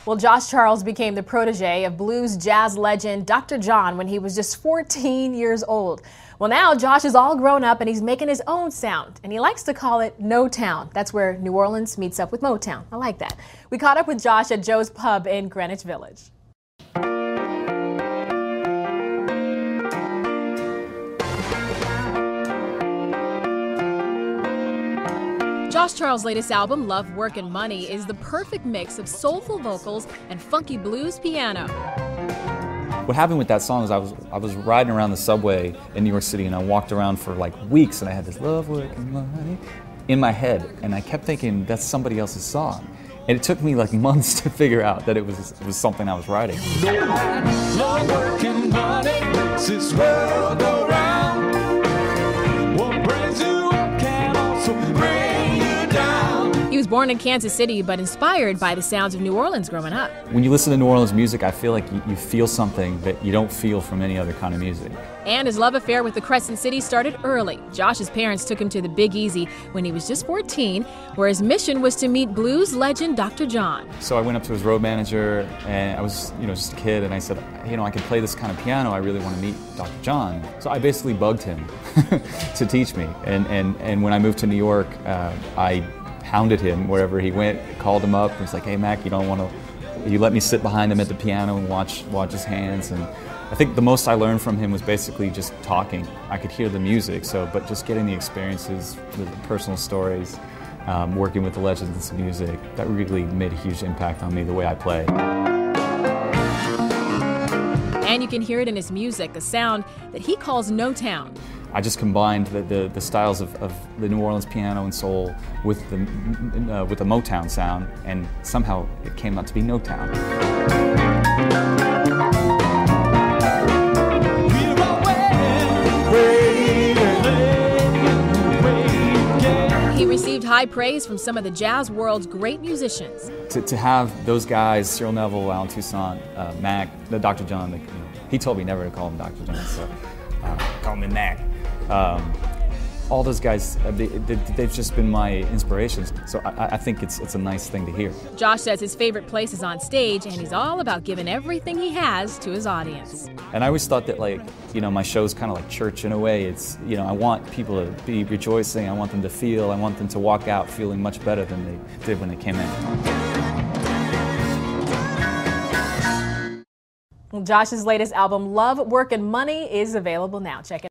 Well, Josh Charles became the protege of blues jazz legend Dr. John when he was just 14 years old. Well, now Josh is all grown up and he's making his own sound, and he likes to call it No-Town. That's where New Orleans meets up with Motown. I like that. We caught up with Josh at Joe's Pub in Greenwich Village. Josh Charles' latest album, Love, Work, and Money, is the perfect mix of soulful vocals and funky blues piano. What happened with that song is I was riding around the subway in New York City, and I walked around for like weeks, and I had this love, work, and money in my head, and I kept thinking that's somebody else's song. And it took me like months to figure out that it was something I was writing. Love, work, and money makes this world go round. What brings you up can also bring you down. He was born in Kansas City, but inspired by the sounds of New Orleans growing up. When you listen to New Orleans music, I feel like you feel something that you don't feel from any other kind of music. And his love affair with the Crescent City started early. Josh's parents took him to the Big Easy when he was just 14, where his mission was to meet blues legend Dr. John. So I went up to his road manager, and I was just a kid, and I said, I can play this kind of piano, I really want to meet Dr. John. So I basically bugged him to teach me. And when I moved to New York, I hounded him wherever he went, called him up, and was like, hey Mac, you let me sit behind him at the piano and watch his hands. And I think the most I learned from him was basically just talking. I could hear the music, but just getting the experiences, the personal stories, working with the legends of music, that really made a huge impact on me, the way I play. And you can hear it in his music, a sound that he calls No-Town. I just combined the styles of the New Orleans piano and soul with the Motown sound, and somehow it came out to be No-Town. He received high praise from some of the jazz world's great musicians. To have those guys, Cyril Neville, Alan Toussaint, Mac, Dr. John, he told me never to call him Dr. John, so call me Mac. All those guys, they've just been my inspirations, so I think it's a nice thing to hear. Josh says his favorite place is on stage, and he's all about giving everything he has to his audience. And I always thought that, my show's kind of like church in a way. It's, I want people to be rejoicing, I want them to feel, I want them to walk out feeling much better than they did when they came in. Josh's latest album, Love, Work, and Money, is available now. Check it out.